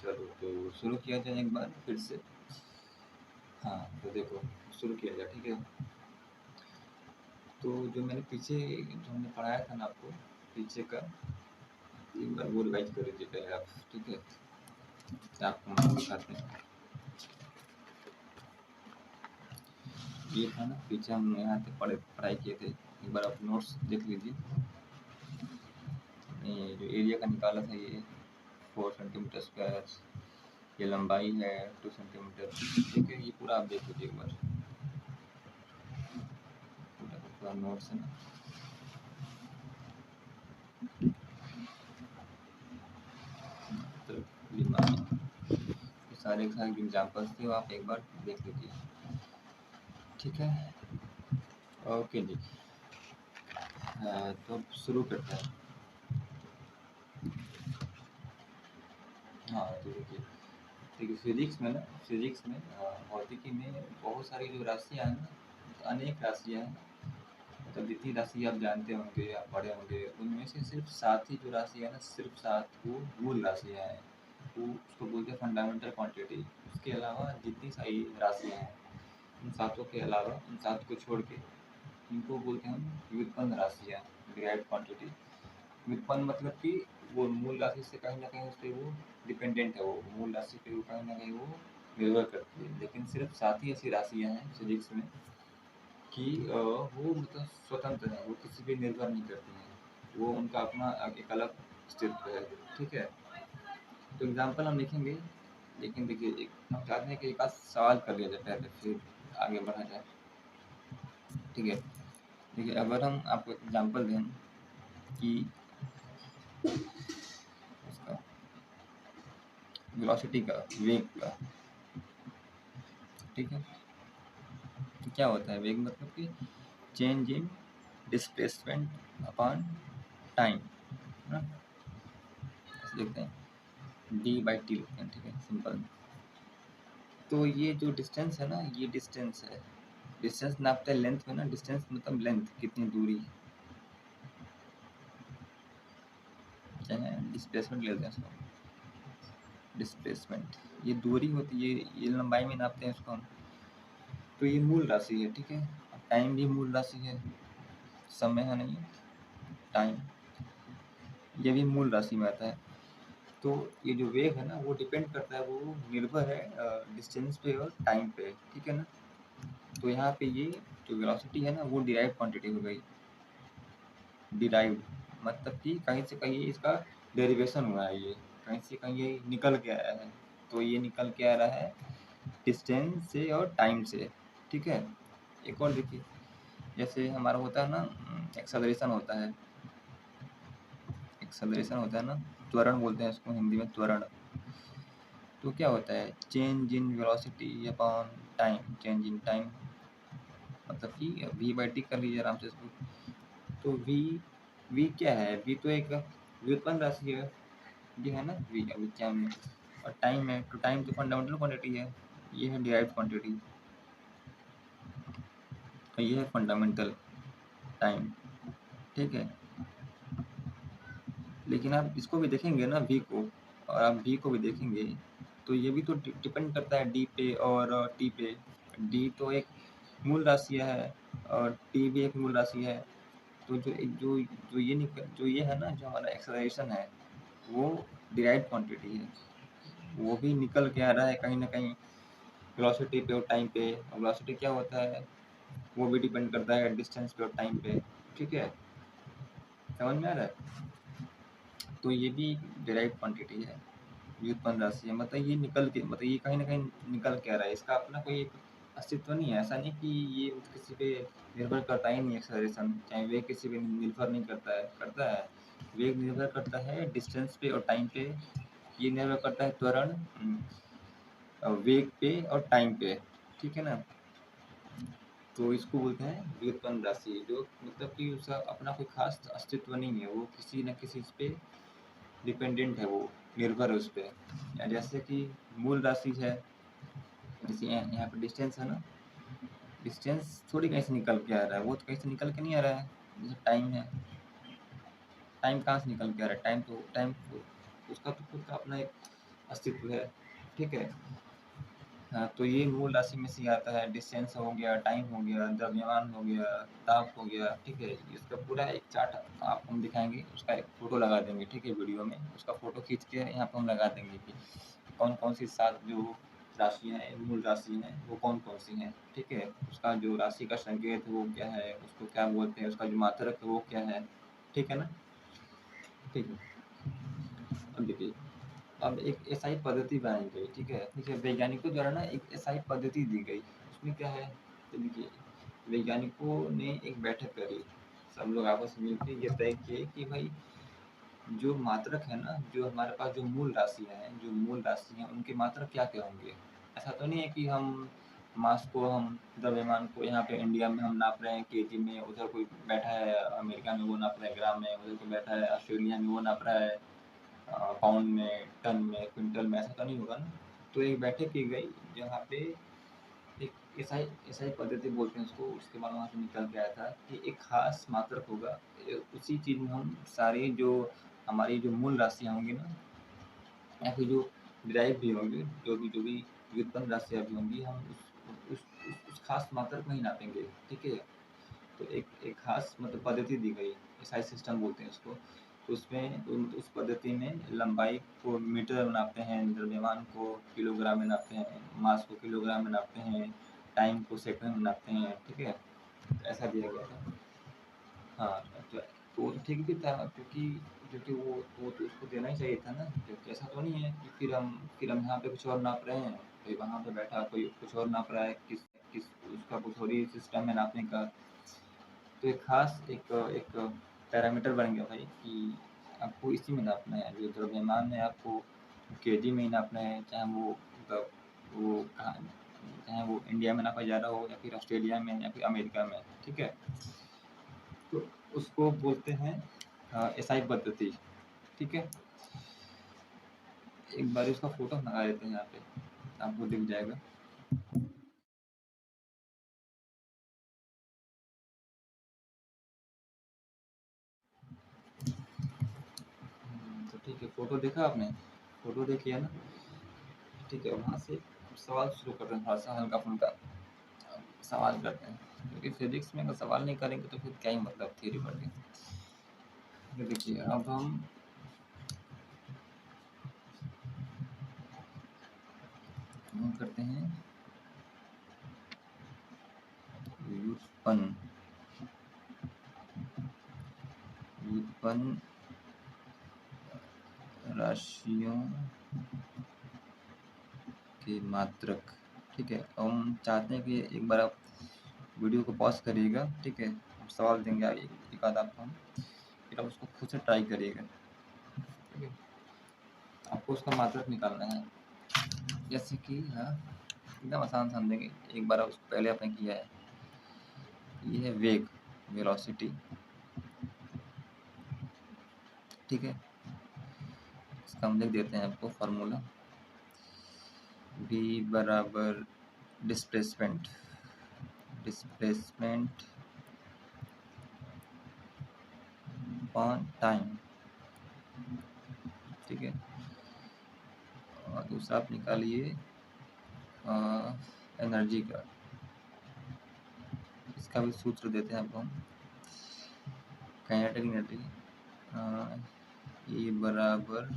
चलो तो शुरू किया जाए एक बार फिर से। हाँ तो देखो, शुरू किया जाए, ठीक है। तो जो मैंने पीछे जो हमने पढ़ाया था ना आपको, पीछे का एक बार वो रिवाइज कर लीजिए पहले आप, ठीक है। आपको हम दिखाते हैं। ये था ना पीछे हम यहाँ पे पढ़ाई किए थे, एक बार आप नोट्स देख लीजिए। ये जो एरिया का निकाला था ये 4 सेंटीमीटर स्क्वायर, ये लंबाई है 2 सेंटीमीटर, ठीक है। ये पूरा आप देख लीजिए एक बार, पूरा नोट्स है ना। तो सारे एग्जाम्पल्स थे, आप एक बार देख लीजिए, ठीक है। ओके जी। तो अब शुरू करते हैं। हाँ तो देखिए फिजिक्स में भौतिकी में बहुत सारी जो राशियाँ हैं ना, तो अनेक राशियाँ हैं। मतलब जितनी राशि आप जानते होंगे या पढ़े होंगे, उनमें से सिर्फ 7 ही जो राशि है ना, सिर्फ 7 वो मूल राशियाँ हैं। वो उसको बोलते हैं फंडामेंटल क्वांटिटी। उसके अलावा जितनी सारी राशियाँ हैं, उन सातों के अलावा, उन 7 को छोड़ के, इनको बोलते हैं हम व्युत्पन्न राशियाँ, डिराइव्ड क्वांटिटी। व्युत्पन्न मतलब कि वो मूल राशि से कहीं ना कहीं उस पर वो डिपेंडेंट है, वो मूल राशि पे वो कहीं ना कहीं वो निर्भर करती है। लेकिन सिर्फ 7 ही ऐसी राशियाँ हैं फिजिक्स में कि वो मतलब स्वतंत्र है, वो किसी पे निर्भर नहीं करती हैं, वो उनका अपना एक अलग अस्तित्व है, ठीक है। तो एग्जाम्पल हम लिखेंगे, लेकिन देखिए हम चाहते हैं कि एक आध सवाल कर लिया जाए पहले, फिर आगे बढ़ा जाए, ठीक है। देखिए अगर हम आपको एग्जाम्पल दें कि उसका वेलोसिटी का, वेग का, ठीक है। तो क्या होता है वेग, मतलब कि change in displacement upon time, है ना। ऐसे लिखते हैं d/t लिखते हैं, ठीक है, सिंपल। तो ये जो डिस्टेंस है ना, ये डिस्टेंस है, डिस्टेंस नापते हैं लेंथ में ना। डिस्टेंस मतलब लेंथ, कितनी दूरी, क्या है, डिस्प्लेसमेंट लेते हैं इसको, डिस्प्लेसमेंट ये दूरी होती है, ये लंबाई में नापते हैं इसको हम। तो ये मूल राशि है, ठीक है। टाइम भी मूल राशि है, समय है नहीं, टाइम, ये भी मूल राशि में आता है। तो ये जो वेग है ना, वो डिपेंड करता है, वो निर्भर है डिस्टेंस पे और टाइम पे, ठीक है ना। तो यहाँ पे ये जो वेलोसिटी है ना, वो डिराइव्ड क्वांटिटी हो गई। डिराइव्ड मतलब कि कहीं से कहीं इसका डेरिवेशन हुआ है, ये कहीं से कहीं ये निकल के आया है। तो ये निकल के आ रहा है डिस्टेंस से और टाइम से, ठीक है। एक और देखिए, जैसे हमारा होता है ना एक्सेलरेशन होता है, एक्सेलरेशन होता है ना, त्वरण बोलते हैं इसको हिंदी में, त्वरण। तो क्या होता है, change in velocity upon time, change in time, मतलब कि v/t कर लीजिए आराम से इसको। तो v क्या है, v तो एक व्युत्पन्न राशि है, ये है ना v अभी क्या में, और टाइम है, तो टाइम तो फंडामेंटल क्वांटिटी है, ये है डिराइव्ड क्वांटिटी, और ये है फंडामेंटल टाइम, ठीक है। लेकिन आप इसको भी देखेंगे ना v को, और आप v को भी देखेंगे, तो ये भी तो डिपेंड करता है d पे और t पे। d तो एक मूल राशि है और t भी एक मूल राशि है। तो जो ये है ना, जो हमारा एक्सेलरेशन है, वो डिराइव्ड क्वांटिटी है, वो भी निकल के आ रहा है कहीं ना कहीं वेलोसिटी पे और टाइम पे। और वेलोसिटी क्या होता है, वो भी डिपेंड करता है डिस्टेंस पे और टाइम पे, ठीक है। समझ में आ रहा है। तो ये भी डिराइव्ड क्वांटिटी है, व्युत्पन्न राशि है, मतलब ये निकल के, मतलब ये कहीं ना कहीं निकल के आ रहा है, इसका अपना कोई एक अस्तित्व नहीं है। ऐसा नहीं कि ये किसी पे निर्भर करता ही नहीं, एक्सेलरेशन चाहे वेग किसी पे निर्भर नहीं करता है, करता है। वेग निर्भर करता है डिस्टेंस पे और टाइम पे, ये निर्भर करता है त्वरण वेग पे और टाइम पे, ठीक है ना। तो इसको बोलते हैं व्युत्पन्न राशि, जो मतलब कि उसका अपना कोई खास अस्तित्व नहीं है, वो किसी न किसी पे डिपेंडेंट है, वो निर्भर है उस पर। जैसे कि मूल राशि है, जैसे यहाँ पे डिस्टेंस है ना, डिस्टेंस थोड़ी कहीं से निकल के आ रहा है, वो तो कहीं से निकल के नहीं आ रहा है। जैसे टाइम है, टाइम कहाँ से निकल के आ रहा है, टाइम तो उसका तो खुद का अपना एक अस्तित्व है, ठीक है। हाँ, तो ये मूल राशि में से ही आता है। डिस्टेंस हो गया, टाइम हो गया, द्रव्यमान हो गया, ताप हो गया, ठीक है। इसका पूरा एक चार्ट आपको हम दिखाएंगे, उसका एक फ़ोटो लगा देंगे, ठीक है, वीडियो में। उसका फ़ोटो खींच के यहाँ पे हम लगा देंगे कि कौन-कौन सी 7 जो राशियाँ हैं, मूल राशि हैं, वो कौन-कौन सी हैं, ठीक है। उसका जो राशि का संकेत है वो क्या है, उसको क्या बोलते हैं, उसका जो मात्रक है वो क्या है, ठीक है ना? ठीक है। अब देखिए, अब एक एसआई पद्धति बनाई गई, ठीक है। देखिए, वैज्ञानिकों द्वारा ना एक एसआई पद्धति दी गई। उसमें क्या है, तो देखिए, वैज्ञानिकों ने एक बैठक करी। सब लोग आपस में मिलके ये तय किए कि भाई जो मात्रक है ना, जो हमारे पास जो मूल राशियाँ हैं, जो मूल राशि हैं, उनके मात्रक क्या-क्या होंगे? ऐसा तो नहीं है कि हम मास को, हम द्रव्यमान को यहाँ पे इंडिया में हम नाप रहे हैं केजी में, उधर कोई बैठा है अमेरिका में वो नाप रहा है ग्राम में, उधर कोई बैठा है ऑस्ट्रेलिया में वो नाप रहा है पाउंड में, टन में, क्विंटल में, ऐसा तो नहीं होगा ना। तो एक बैठक की गई जहाँ पे एक एसआई एसआई पद्धति बोलते हैं उसको, उसके बाद वहाँ से निकल के आया था कि एक खास मात्रक होगा। उसी चीज़ में हम सारी जो हमारी जो मूल राशियाँ होंगी ना, या फिर जो डिराइव भी होंगे, जो भी व्युत्पन्न राशियाँ भी होंगी, हम उस खास मात्रक में ही नापेंगे, ठीक है। तो एक खास मतलब पद्धति दी गई, एसआई सिस्टम बोलते हैं उसको। तो उसमें उस पद्धति में लंबाई को मीटर में नापते हैं, द्रव्यमान को किलोग्राम में नापते हैं, मास को किलोग्राम में नापते हैं, टाइम को सेकंड में नापते हैं, ठीक है। तो ऐसा दिया गया था। हाँ, तो वो तो ठीक भी था, क्योंकि वो तो उसको देना ही चाहिए था ना, क्योंकि ऐसा तो नहीं है कि फिर हम यहाँ पे कुछ और नाप रहे हैं, कोई वहाँ पे बैठा कोई कुछ और नाप रहा है, किस किस उसका कुछ और ही सिस्टम है नापने का। तो एक खास एक पैरामीटर बन गया भाई कि आपको इसी में नापना है, जो द्रव्यमान है आपको केजी में ही नापना है, चाहे वो मतलब वो कहाँ, चाहे वो इंडिया में नापा जा रहा हो या फिर ऑस्ट्रेलिया में या फिर अमेरिका में, ठीक है। तो उसको बोलते हैं एसआई पद्धति, ठीक है। एक बार उसका फोटो लगा देते हैं यहाँ पे, आपको दिख जाएगा। तो ठीक है, फोटो देखा आपने, फोटो देख लिया ना, ठीक है। वहाँ से सवाल शुरू करते हैं, थोड़ा सा हल्का फुल्का सवाल करते हैं, क्योंकि फिजिक्स में अगर सवाल नहीं करेंगे तो फिर क्या ही मतलब थ्योरी पढ़ के। ये देखिए, अब हम करते हैं व्युत्पन्न व्युत्पन्न राशियों के मात्रक, ठीक है। हम चाहते हैं कि एक बार आप वीडियो को पॉज करिएगा, ठीक है। हम सवाल देंगे आगे एक आध आपको हम, फिर आप उसको खुद से ट्राई करिएगा, ठीक है। आपको उसका मात्रक निकालना है, जैसे कि हाँ, एकदम आसान समझेंगे। एक बार उसको पहले आपने किया है, ये है वेग, वेलोसिटी, ठीक है। इसका हम लिख देते हैं आपको फार्मूला, v बराबर डिस्प्लेसमेंट डिस्प्लेसमेंट अपॉन टाइम, ठीक है। और दूसरा आप निकालिए एनर्जी का, इसका भी सूत्र देते हैं आपको हम, काइनेटिक एनर्जी E बराबर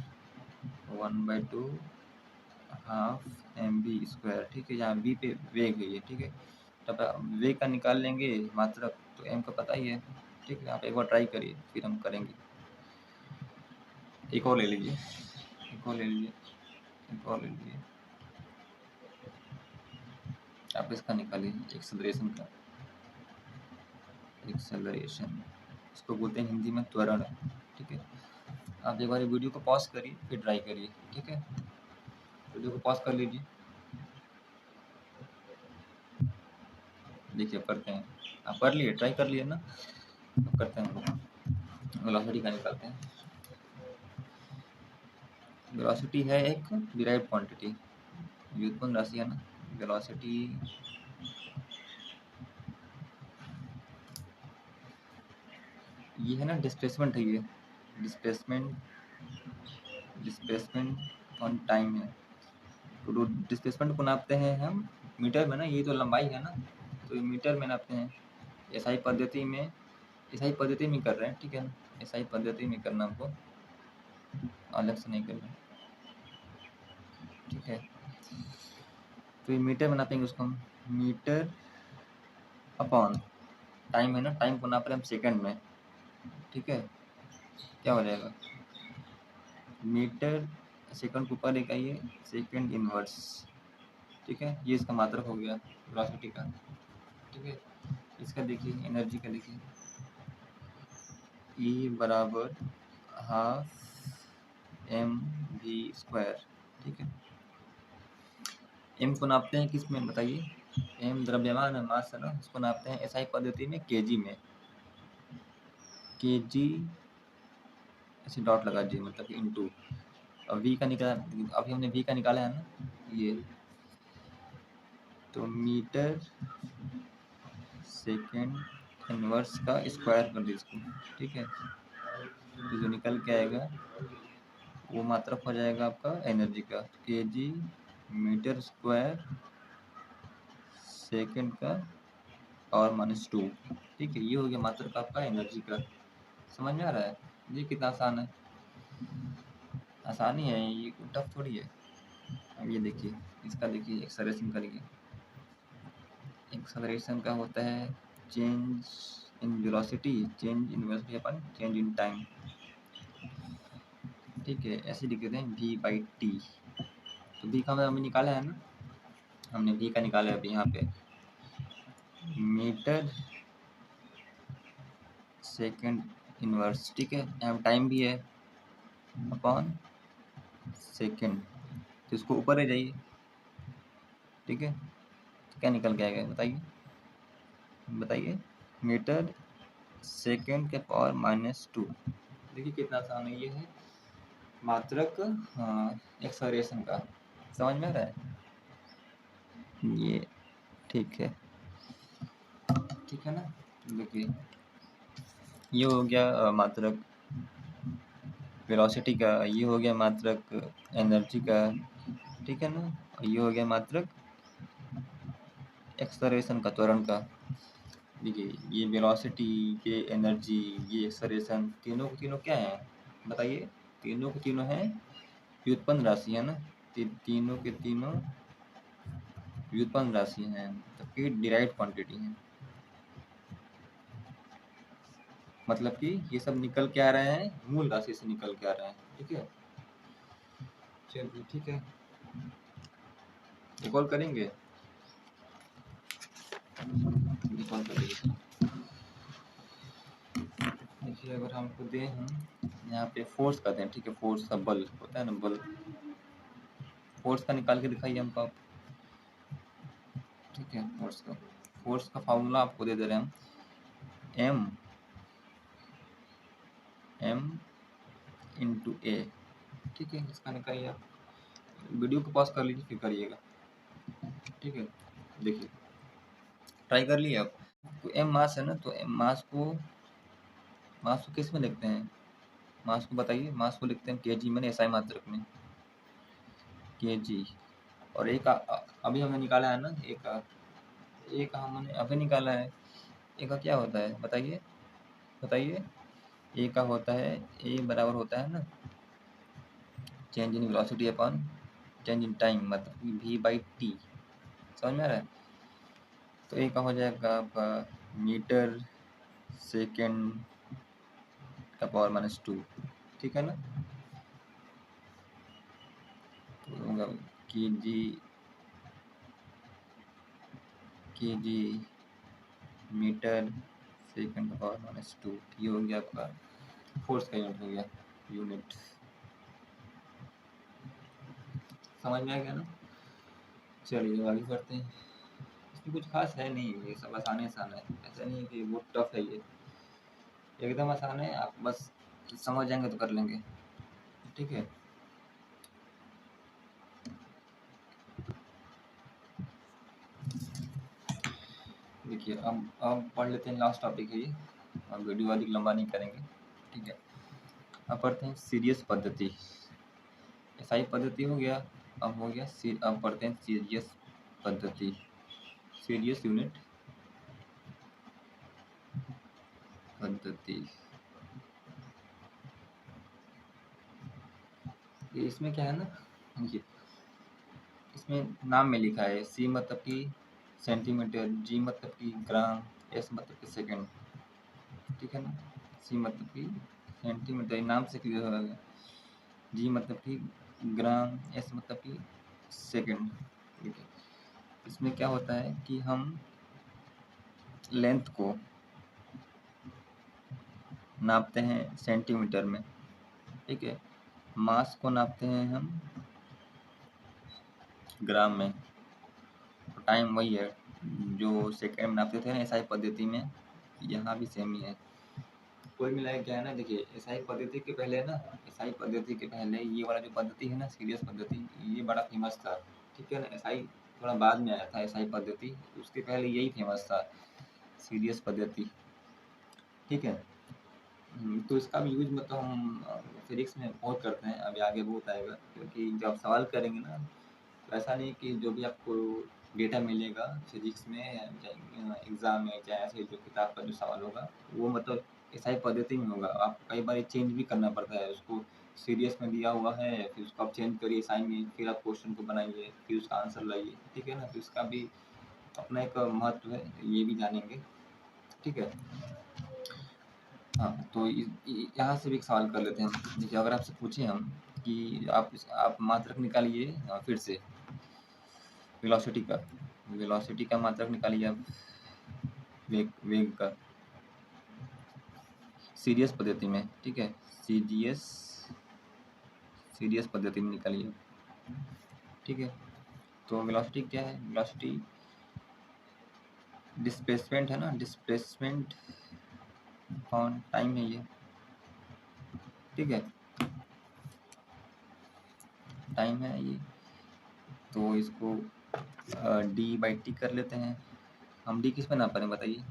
1/2 हाफ mv², ठीक है। यहाँ v पे वेग है ये, ठीक है। तब वेग का निकाल लेंगे मात्रक, तो m का पता ही है, ठीक है। आप एक बार ट्राई करिए, फिर हम करेंगे। एक और ले लीजिए, एक और ले लीजिए, एक और ले लीजिए। आप इसका निकालिए एक्सेलरेशन का, एक्सेलरेशन इसको बोलते हैं हिंदी में त्वरण, ठीक है। आप एक बार वीडियो को पॉज करिए, फिर ट्राई करिए, ठीक है। वीडियो को पॉज कर लीजिए, देखिए करते हैं। आप कर लिए, ट्राई कर लिए ना, अब करते हैं, वेलोसिटी का निकालते हैं। वेलोसिटी है एक डिराइव्ड क्वांटिटी, व्युत्पन्न राशि है ना। वेलोसिटी ये है ना, डिस्प्लेसमेंट है ये, डिस्प्लेसमेंट डिस्प्लेसमेंट ऑन टाइम है। तो डिस्प्लेसमेंट को नापते हैं हम मीटर में ना, ये तो लंबाई है ना, तो ये मीटर में नापते हैं। एसआई पद्धति में कर रहे हैं, ठीक है ना, एसआई पद्धति में करना हमको, अलग से नहीं करना, ठीक है। तो ये मीटर में नापेंगे उसको हम, मीटर अपॉन टाइम है ना, टाइम को नाप रहे हैं हम सेकंड में, ठीक है। क्या हो जाएगा, मीटर सेकंड के ऊपर एक आइए सेकंड इनवर्स, ठीक है, ये इसका मात्रक हो गया वेलोसिटी का, ठीक है। इसका देखिए एनर्जी का देखिए, ई बराबर हाफ एम वी स्क्वायर, ठीक है। एम को नापते हैं किस में बताइए, एम द्रव्यमान है, मास है ना, उसको नापते हैं एसआई पद्धति में केजी में, केजी ऐसे डॉट लगा दिए, मतलब कि इनटू, अब वी का निकाला, अभी हमने वी का निकाला है ना ये, तो मीटर सेकेंड इनवर्स का स्क्वायर कर दीजिए इसको, ठीक है। तो जो निकल के आएगा वो मात्रक हो जाएगा आपका एनर्जी का, केजी मीटर स्क्वायर सेकेंड का और -2, ठीक है। ये हो गया मात्रक आपका एनर्जी का। समझ में आ रहा है, ये कितना आसान है, आसानी है ये, टफ थोड़ी है। अब ये देखिए, इसका देखिए एक्सेलरेशन करिए, एक्सेलरेशन का होता है change in velocity, change in velocity upon change in time, ठीक है। ऐसे लिख देते हैं v/t। तो v का हमने निकाला है ना, हमने v का निकाला है अभी यहाँ पे, मीटर सेकंड इनवर्स, ठीक है। यहाँ टाइम भी है अपॉन सेकंड, तो इसको ऊपर ले जाइए, ठीक है। तो क्या निकल के आएगा बताइए, बताइए, मीटर सेकंड के पावर -2, देखिए कितना आसान है, ये है मात्रक एक्सेलरेशन का। समझ में आ रहा है ये, ठीक है, ठीक है ना। देखिए ये हो गया मात्रक वेलोसिटी का, ये हो गया मात्रक एनर्जी का, ठीक है ना, और ये हो गया मात्रक एक्सेलरेशन का, त्वरण का। देखिए ये वेलोसिटी, ये एनर्जी, ये एक्सेलरेशन, तीनों के तीनों क्या है बताइए, तीनों के तीनों हैं व्युत्पन्न राशि, है ना, तीनों के तीनों व्युत्पन्न राशि हैं, मतलब कि डिराइव्ड क्वांटिटी हैं, मतलब कि ये सब निकल के आ रहे हैं मूल राशि से निकल के आ रहे हैं, ठीक है। चलिए ठीक है, एक और करेंगे, एक और करेंगे। देखिए अगर हमको दें, हम यहाँ पे फोर्स का दें, ठीक है, फोर्स का, बल होता है ना, बल, फोर्स का निकाल के दिखाइए हमको आप, ठीक है। फोर्स का फार्मूला आपको दे रहे हैं हम, एम इंटू ए, ठीक है। इसका निकालिए आप, वीडियो को पॉज कर लीजिए फिर करिएगा, ठीक है। देखिए ट्राई कर लिए आप, तो एम मास है ना, तो एम मास को किस में लिखते हैं, मास को बताइए, मास को लिखते हैं केजी में, एसआई मात्रक में केजी, और एक अभी हमने निकाला है ना, एक हमने अभी निकाला है, ए का क्या होता है बताइए, बताइए, ए का होता है, ए बराबर होता है ना change in velocity upon change in time, मतलब v/t। समझ में आ रहा है, तो ए का हो जाएगा आपका मीटर सेकेंड का पावर -2, ठीक है ना। तो होगा केजी मीटर सेकेंड का पावर -2, ये हो गया आपका फोर्स का यूनिट हो गया, यूनिट। समझ में आ गया ना। चलिए आगे बढ़ते हैं, इसमें कुछ खास है नहीं, ये सब आसान आसान है, ऐसा नहीं है कि बहुत टफ है, ये एकदम आसान है, आप बस समझ जाएंगे तो कर लेंगे, ठीक है। देखिए अब पढ़ लेते हैं, लास्ट टॉपिक है ये, अब वीडियो अधिक लंबा नहीं करेंगे, ठीक है। अब पढ़ते हैं सीरियस पद्धति, एसआई पद्धति हो गया। अब हो गया अब पढ़ते हैं सीरियस पद्धति, सीरियस यूनिट पद्धति। ये इसमें क्या है ना, ये इसमें नाम में लिखा है सी मतलब कि सेंटीमीटर, जी मतलब कि ग्राम, एस मतलब कि सेकंड, ठीक है ना। सी मतलब कि सेंटीमीटर, ये नाम से क्लियर हो गया। जी मतलब कि ग्राम, एस मतलब कि सेकंड, ठीक है। इसमें क्या होता है कि हम लेंथ को नापते हैं सेंटीमीटर में, ठीक है। मास को नापते हैं हम ग्राम में। तो टाइम वही है जो सेकंड में नापते थे ना एसआई पद्धति में, यहाँ भी सेम ही है। कोई मिला क्या है ना, देखिए एसआई पद्धति के पहले ना, एसआई पद्धति के पहले ये वाला जो पद्धति है ना सीरियस पद्धति, ये बड़ा फेमस था, ठीक है ना। एसआई थोड़ा बाद में आया था एसआई पद्धति, उसके पहले यही फेमस था सीरियस पद्धति, ठीक है। तो इसका भी यूज मतलब हम फिजिक्स में बहुत करते हैं, अभी आगे बहुत आएगा, क्योंकि जब सवाल करेंगे ना तो ऐसा नहीं कि जो भी आपको डेटा मिलेगा फिजिक्स में एग्ज़ाम में, चाहे ऐसे जो किताब का जो सवाल होगा वो मतलब एसआई पद्धति में होगा। आपको कई बार चेंज भी करना पड़ता है उसको, सीरियस में दिया हुआ है फिर उसको आप चेंज करिए एसआई में, फिर आप क्वेश्चन को बनाइए, फिर उसका आंसर लाइए, ठीक है ना। तो इसका भी अपना एक महत्व है, ये भी जानेंगे, ठीक है। हाँ, तो यहाँ से भी एक सवाल कर लेते हैं। देखिए अगर आपसे पूछें हम कि आप मात्रक निकालिए फिर से वेलोसिटी का मात्रक निकालिए आप, वेग वेग का सीरियस पद्धति में, ठीक है। सीरियस सीरियस पद्धति में निकालिए, ठीक है। तो वेलोसिटी क्या है, वेलोसिटी डिस्प्लेसमेंट है ना, डिस्प्लेसमेंट ऑन टाइम है ये, ठीक है, टाइम है ये। तो इसको डी बाई टी कर लेते हैं। हम डी किस में नाप रहे हैं बताइए,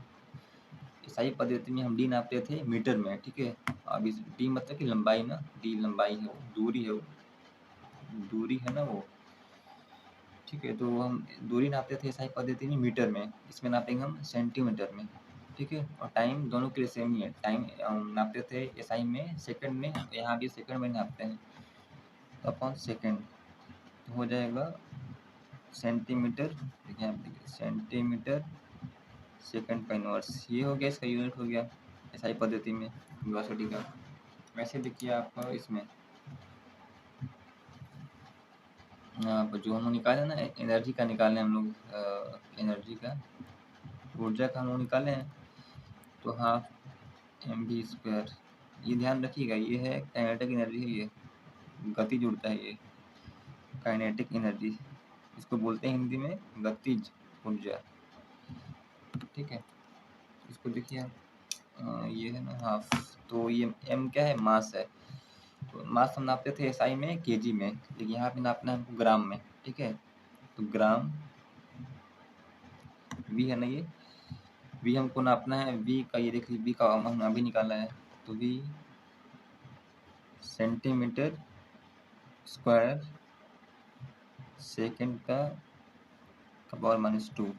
एसआई पद्धति में हम डी नापते थे मीटर में, ठीक है। अब इस डी मतलब कि लंबाई ना, डी लंबाई है वो, दूरी है वो, दूरी है ना वो, ठीक है। तो हम दूरी नापते थे एसआई पद्धति में मीटर में, इसमें नापेंगे हम सेंटीमीटर में, ठीक है। और टाइम दोनों के लिए सेम ही है, टाइम नापते थे एसआई में सेकंड में, यहाँ भी सेकंड में नापते हैं, तो अपॉन सेकंड तो हो जाएगा सेंटीमीटर, देखिए आप देखिए सेंटीमीटर सेकंड का इनवर्स, ये हो गया इसका यूनिट हो गया एसआई पद्धति में वेलोसिटी का। वैसे देखिए आप इसमें आप जो हम निकाले ना एनर्जी का निकाले हम लोग, एनर्जी का, ऊर्जा का हम लोग निकाले हैं, तो हाफ mv², ये ध्यान रखिएगा, ये है काइनेटिक एनर्जी है, ये गति जुड़ता है, ये काइनेटिक एनर्जी, इसको बोलते हैं हिंदी में गतिज ऊर्जा, ठीक है। इसको देखिए आप, ये है ना हाफ, तो ये m क्या है, मास है। तो मास हम नापते थे एसआई में केजी में, लेकिन यहाँ पे नापना है हमको ग्राम में, ठीक है। तो ग्राम वी है ना, ये वी हमको नापना है, वी का ये देखिए वी का हम अभी निकाला है, तो वी सेंटीमीटर स्क्वायर सेकंड का पावर -2,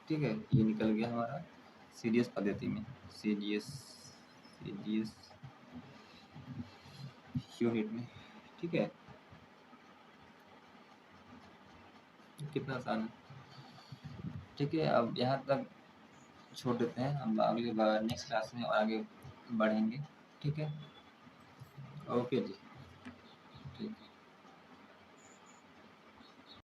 ठीक है। ये निकल गया हमारा सीरियस पद्धति में, सीरियस सीरियस यूनिट में, ठीक है। कितना आसान है, ठीक है। अब यहाँ तक छोड़ देते हैं, हम अगली बार नेक्स्ट क्लास में और आगे बढ़ेंगे, ठीक है। ओके जी।